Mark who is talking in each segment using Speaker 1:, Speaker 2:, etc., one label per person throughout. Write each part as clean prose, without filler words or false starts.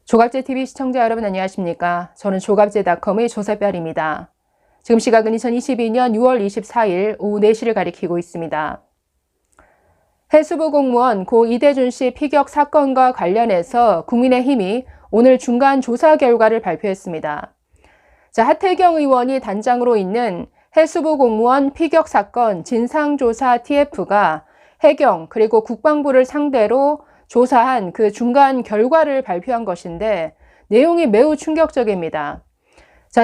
Speaker 1: 조갑제TV 시청자 여러분 안녕하십니까? 저는 조갑제닷컴의 조세별입니다. 지금 시각은 2022년 6월 24일 오후 4시를 가리키고 있습니다. 해수부 공무원 고 이대준 씨 피격 사건과 관련해서 국민의힘이 오늘 중간 조사 결과를 발표했습니다. 하태경 의원이 단장으로 있는 해수부 공무원 피격 사건 진상조사 TF가 해경 그리고 국방부를 상대로 조사한 그 중간 결과를 발표한 것인데 내용이 매우 충격적입니다.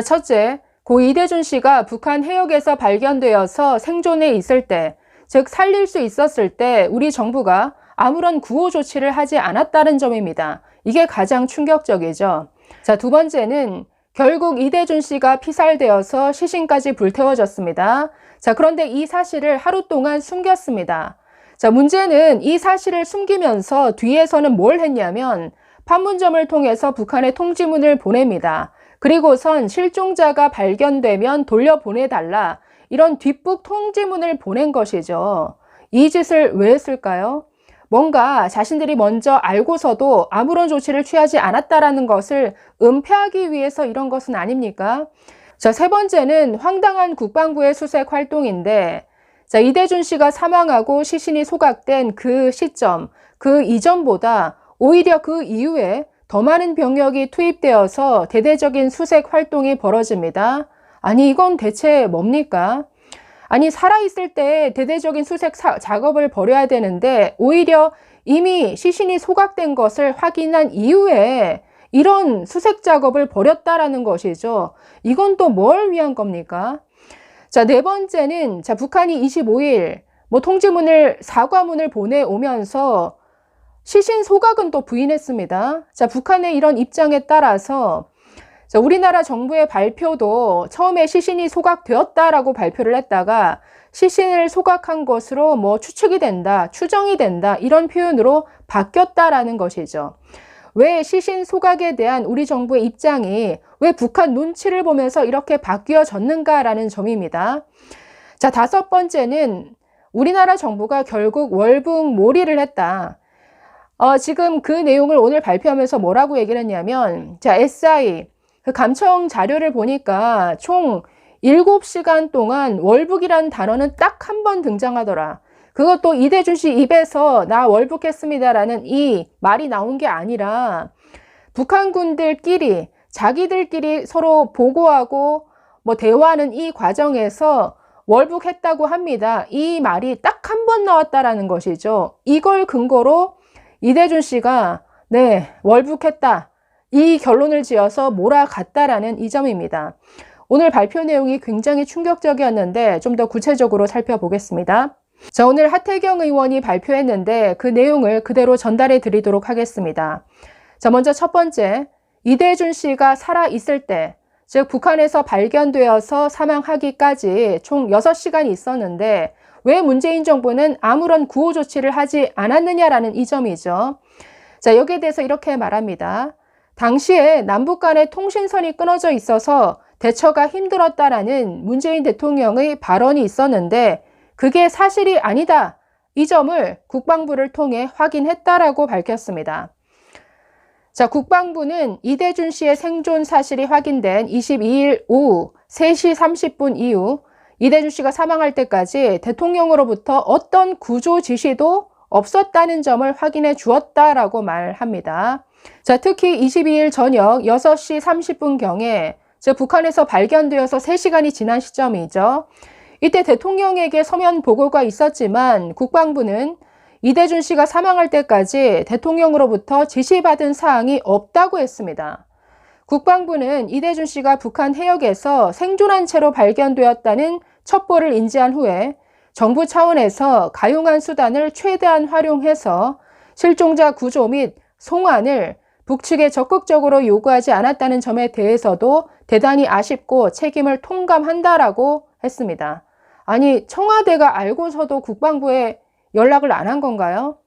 Speaker 1: 첫째, 고 이대준 씨가 북한 해역에서 발견되어서 생존해 있을 때, 즉 살릴 수 있었을 때 우리 정부가 아무런 구호 조치를 하지 않았다는 점입니다. 이게 가장 충격적이죠. 두 번째는 결국 이대준 씨가 피살되어서 시신까지 불태워졌습니다. 그런데 이 사실을 하루 동안 숨겼습니다. 문제는 이 사실을 숨기면서 뒤에서는 뭘 했냐면 판문점을 통해서 북한에 통지문을 보냅니다. 그리고선 실종자가 발견되면 돌려보내달라 이런 뒷북 통지문을 보낸 것이죠. 이 짓을 왜 했을까요? 뭔가 자신들이 먼저 알고서도 아무런 조치를 취하지 않았다라는 것을 은폐하기 위해서 이런 것은 아닙니까? 세 번째는 황당한 국방부의 수색 활동인데 이대준 씨가 사망하고 시신이 소각된 그 시점, 그 이전보다 오히려 그 이후에 더 많은 병력이 투입되어서 대대적인 수색 활동이 벌어집니다. 아니 이건 대체 뭡니까? 아니 살아있을 때 대대적인 수색 작업을 벌여야 되는데 오히려 이미 시신이 소각된 것을 확인한 이후에 이런 수색 작업을 벌였다라는 것이죠. 이건 또 뭘 위한 겁니까? 네 번째는 북한이 25일 통지문을 사과문을 보내오면서 시신 소각은 또 부인했습니다. 북한의 이런 입장에 따라서 우리나라 정부의 발표도 처음에 시신이 소각되었다라고 발표를 했다가 시신을 소각한 것으로 추측이 된다, 추정이 된다 이런 표현으로 바뀌었다라는 것이죠. 왜 시신 소각에 대한 우리 정부의 입장이 왜 북한 눈치를 보면서 이렇게 바뀌어졌는가라는 점입니다. 다섯 번째는 우리나라 정부가 결국 월북몰이를 했다. 지금 그 내용을 오늘 발표하면서 뭐라고 얘기를 했냐면 SI 그 감청 자료를 보니까 총 7시간 동안 월북이라는 단어는 딱 한 번 등장하더라. 그것도 이대준 씨 입에서 나 월북했습니다라는 이 말이 나온 게 아니라 북한군들끼리 자기들끼리 서로 보고하고 대화하는 이 과정에서 월북했다고 합니다. 이 말이 딱 한 번 나왔다라는 것이죠. 이걸 근거로 이대준 씨가 월북했다. 이 결론을 지어서 몰아갔다라는 이 점입니다. 오늘 발표 내용이 굉장히 충격적이었는데 좀 더 구체적으로 살펴보겠습니다. 오늘 하태경 의원이 발표했는데 그 내용을 그대로 전달해 드리도록 하겠습니다. 먼저 첫 번째, 이대준 씨가 살아있을 때, 즉 북한에서 발견되어서 사망하기까지 총 6시간이 있었는데 왜 문재인 정부는 아무런 구호 조치를 하지 않았느냐라는 이 점이죠. 여기에 대해서 이렇게 말합니다. 당시에 남북 간의 통신선이 끊어져 있어서 대처가 힘들었다라는 문재인 대통령의 발언이 있었는데 그게 사실이 아니다. 이 점을 국방부를 통해 확인했다라고 밝혔습니다. 국방부는 이대준 씨의 생존 사실이 확인된 22일 오후 3시 30분 이후 이대준 씨가 사망할 때까지 대통령으로부터 어떤 구조 지시도 없었다는 점을 확인해 주었다라고 말합니다. 특히 22일 저녁 6시 30분경에 북한에서 발견되어서 3시간이 지난 시점이죠. 이때 대통령에게 서면 보고가 있었지만 국방부는 이대준 씨가 사망할 때까지 대통령으로부터 지시받은 사항이 없다고 했습니다. 국방부는 이대준 씨가 북한 해역에서 생존한 채로 발견되었다는 첩보를 인지한 후에 정부 차원에서 가용한 수단을 최대한 활용해서 실종자 구조 및 송환을 북측에 적극적으로 요구하지 않았다는 점에 대해서도 대단히 아쉽고 책임을 통감한다라고 했습니다. 아니 청와대가 알고서도 국방부에 연락을 안 한 건가요?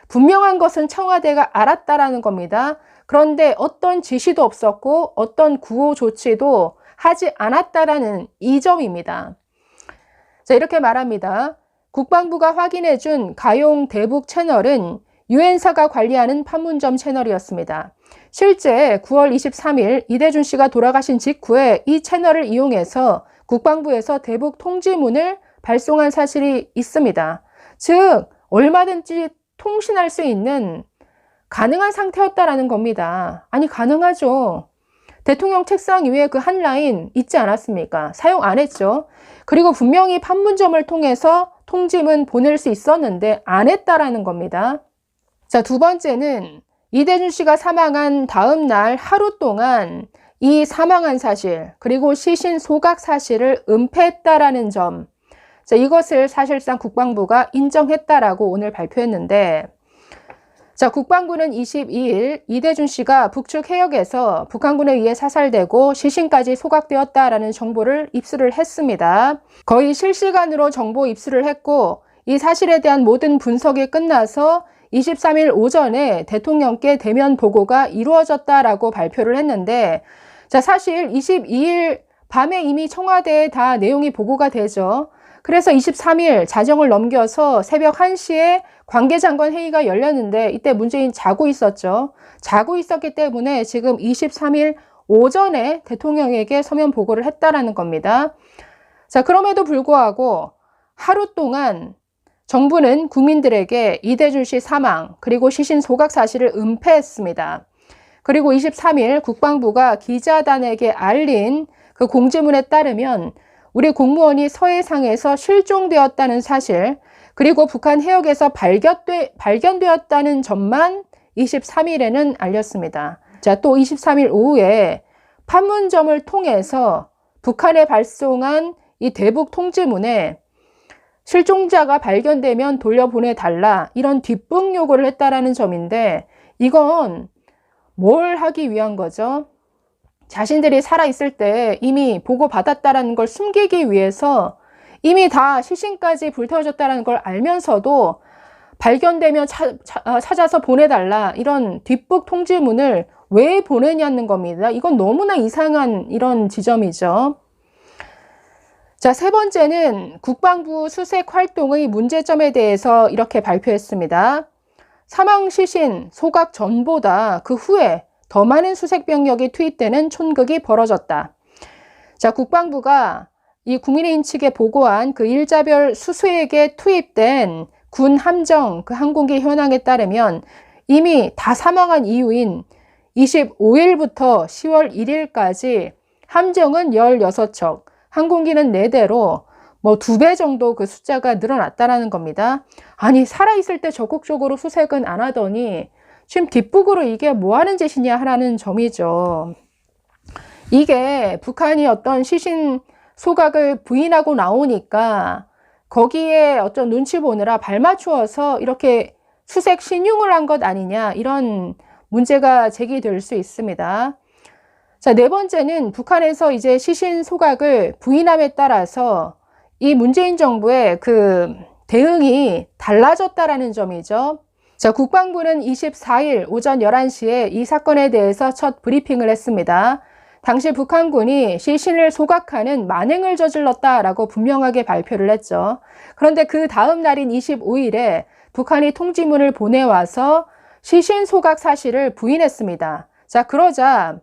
Speaker 1: 분명한 것은 청와대가 알았다라는 겁니다. 그런데 어떤 지시도 없었고 어떤 구호 조치도 하지 않았다라는 이 점입니다. 이렇게 말합니다. 국방부가 확인해준 가용 대북 채널은 유엔사가 관리하는 판문점 채널이었습니다. 실제 9월 23일 이대준 씨가 돌아가신 직후에 이 채널을 이용해서 국방부에서 대북 통지문을 발송한 사실이 있습니다. 즉 얼마든지 통신할 수 있는 가능한 상태였다라는 겁니다. 아니 가능하죠. 대통령 책상 위에 그 한 라인 있지 않았습니까? 사용 안 했죠. 그리고 분명히 판문점을 통해서 통지문 보낼 수 있었는데 안 했다라는 겁니다. 자, 두 번째는 이대준 씨가 사망한 다음 날 하루 동안 이 사망한 사실 그리고 시신 소각 사실을 은폐했다라는 점. 자, 이것을 사실상 국방부가 인정했다라고 오늘 발표했는데, 자, 국방부는 22일 이대준 씨가 북측 해역에서 북한군에 의해 사살되고 시신까지 소각되었다라는 정보를 입수를 했습니다. 거의 실시간으로 정보 입수를 했고 이 사실에 대한 모든 분석이 끝나서 23일 오전에 대통령께 대면 보고가 이루어졌다라고 발표를 했는데, 자, 사실 22일 밤에 이미 청와대에 다 내용이 보고가 되죠. 그래서 23일 자정을 넘겨서 새벽 1시에 관계장관 회의가 열렸는데 이때 문재인 자고 있었죠. 자고 있었기 때문에 지금 23일 오전에 대통령에게 서면 보고를 했다라는 겁니다. 자, 그럼에도 불구하고 하루 동안 정부는 국민들에게 이대준 씨 사망 그리고 시신 소각 사실을 은폐했습니다. 그리고 23일 국방부가 기자단에게 알린 그 공지문에 따르면 우리 공무원이 서해상에서 실종되었다는 사실 그리고 북한 해역에서 발견되었다는 점만 23일에는 알렸습니다. 자, 또 23일 오후에 판문점을 통해서 북한에 발송한 이 대북 통지문에 실종자가 발견되면 돌려보내달라 이런 뒷북 요구를 했다라는 점인데 이건 뭘 하기 위한 거죠? 자신들이 살아있을 때 이미 보고받았다라는 걸 숨기기 위해서 이미 다 시신까지 불태워졌다는 걸 알면서도 발견되면 찾아서 보내달라 이런 뒷북 통지문을 왜 보내냐는 겁니다. 이건 너무나 이상한 이런 지점이죠. 자, 세 번째는 국방부 수색 활동의 문제점에 대해서 이렇게 발표했습니다. 사망 시신 소각 전보다 그 후에 더 많은 수색 병력이 투입되는 촌극이 벌어졌다. 자, 국방부가 이 국민의힘 측에 보고한 그 일자별 수수에게 투입된 군 함정 그 항공기 현황에 따르면 이미 다 사망한 이후인 25일부터 10월 1일까지 함정은 16척, 항공기는 4대로 뭐 2배 정도 그 숫자가 늘어났다라는 겁니다. 아니 살아있을 때 적극적으로 수색은 안 하더니 지금 뒷북으로 이게 뭐 하는 짓이냐 하라는 점이죠. 이게 북한이 어떤 시신 소각을 부인하고 나오니까 거기에 어떤 눈치 보느라 발맞추어서 이렇게 수색 신용을 한 것 아니냐 이런 문제가 제기될 수 있습니다. 자, 네 번째는 북한에서 이제 시신 소각을 부인함에 따라서 이 문재인 정부의 그 대응이 달라졌다라는 점이죠. 자, 국방부는 24일 오전 11시에 이 사건에 대해서 첫 브리핑을 했습니다. 당시 북한군이 시신을 소각하는 만행을 저질렀다라고 분명하게 발표를 했죠. 그런데 그 다음 날인 25일에 북한이 통지문을 보내와서 시신 소각 사실을 부인했습니다. 자, 그러자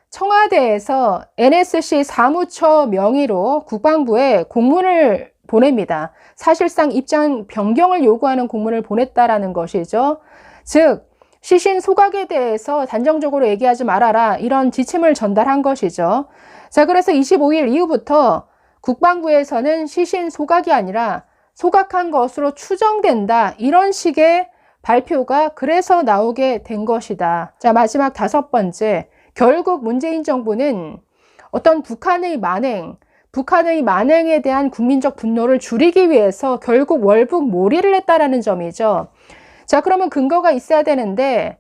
Speaker 1: 청와대에서 NSC 사무처 명의로 국방부에 공문을 보냅니다. 사실상 입장 변경을 요구하는 공문을 보냈다라는 것이죠. 즉 시신 소각에 대해서 단정적으로 얘기하지 말아라 이런 지침을 전달한 것이죠. 자, 그래서 25일 이후부터 국방부에서는 시신 소각이 아니라 소각한 것으로 추정된다 이런 식의 발표가 그래서 나오게 된 것이다. 자, 마지막 다섯 번째, 결국 문재인 정부는 어떤 북한의 만행에 대한 국민적 분노를 줄이기 위해서 결국 월북몰이를 했다라는 점이죠. 자, 그러면 근거가 있어야 되는데,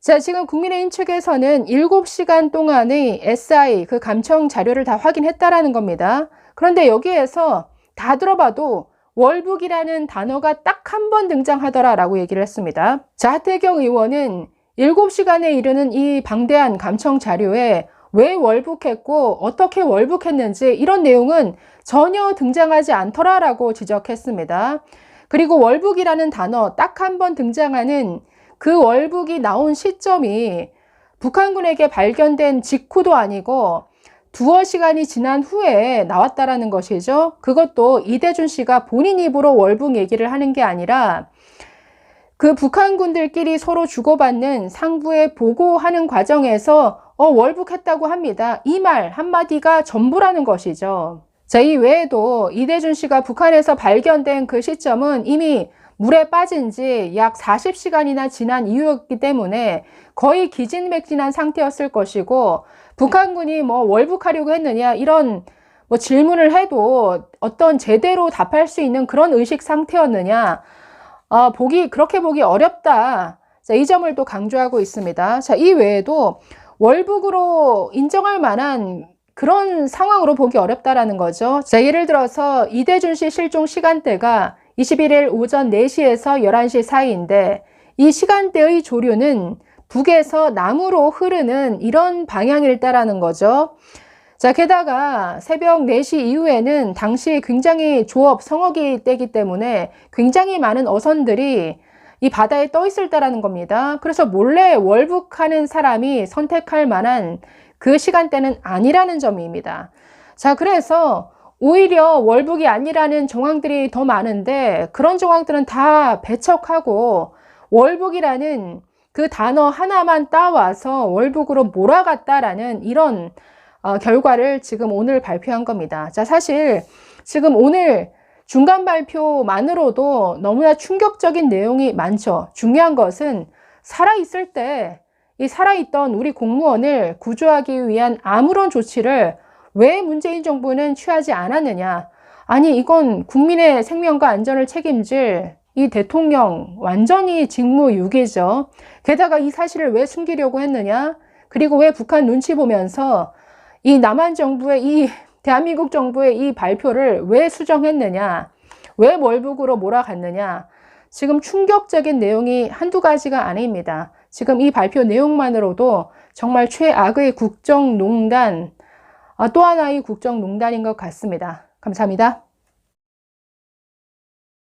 Speaker 1: 자, 지금 국민의힘 측에서는 7시간 동안의 SI 그 감청 자료를 다 확인했다라는 겁니다. 그런데 여기에서 다 들어봐도 월북이라는 단어가 딱 한 번 등장하더라라고 얘기를 했습니다. 자, 하태경 의원은 7시간에 이르는 이 방대한 감청 자료에 왜 월북했고 어떻게 월북했는지 이런 내용은 전혀 등장하지 않더라라고 지적했습니다. 그리고 월북이라는 단어 딱 한 번 등장하는 그 월북이 나온 시점이 북한군에게 발견된 직후도 아니고 두어 시간이 지난 후에 나왔다라는 것이죠. 그것도 이대준 씨가 본인 입으로 월북 얘기를 하는 게 아니라 그 북한군들끼리 서로 주고받는 상부에 보고하는 과정에서 월북했다고 합니다. 이 말 한마디가 전부라는 것이죠. 자, 이 외에도 이대준 씨가 북한에서 발견된 그 시점은 이미 물에 빠진 지 약 40시간이나 지난 이후였기 때문에 거의 기진맥진한 상태였을 것이고, 북한군이 뭐 월북하려고 했느냐 이런 뭐 질문을 해도 어떤 제대로 답할 수 있는 그런 의식 상태였느냐, 그렇게 보기 어렵다. 자, 이 점을 또 강조하고 있습니다. 자, 이 외에도 월북으로 인정할 만한 그런 상황으로 보기 어렵다라는 거죠. 자, 예를 들어서 이대준 씨 실종 시간대가 21일 오전 4시에서 11시 사이인데 이 시간대의 조류는 북에서 남으로 흐르는 이런 방향일다라는 거죠. 자, 게다가 새벽 4시 이후에는 당시 굉장히 조업 성어기 때이기 때문에 굉장히 많은 어선들이 이 바다에 떠 있을 때라는 겁니다. 그래서 몰래 월북하는 사람이 선택할 만한 그 시간대는 아니라는 점입니다. 자, 그래서 오히려 월북이 아니라는 정황들이 더 많은데 그런 정황들은 다 배척하고 월북이라는 그 단어 하나만 따와서 월북으로 몰아갔다라는 이런 결과를 지금 오늘 발표한 겁니다. 자, 사실 지금 오늘 중간 발표만으로도 너무나 충격적인 내용이 많죠. 중요한 것은 살아있을 때 이 살아있던 우리 공무원을 구조하기 위한 아무런 조치를 왜 문재인 정부는 취하지 않았느냐. 아니, 이건 국민의 생명과 안전을 책임질 이 대통령 완전히 직무유기죠. 게다가 이 사실을 왜 숨기려고 했느냐. 그리고 왜 북한 눈치 보면서 이 남한 정부의 이 대한민국 정부의 이 발표를 왜 수정했느냐. 왜 월북으로 몰아갔느냐. 지금 충격적인 내용이 한두 가지가 아닙니다. 지금 이 발표 내용만으로도 정말 최악의 국정농단, 또 하나의 국정농단인 것 같습니다. 감사합니다.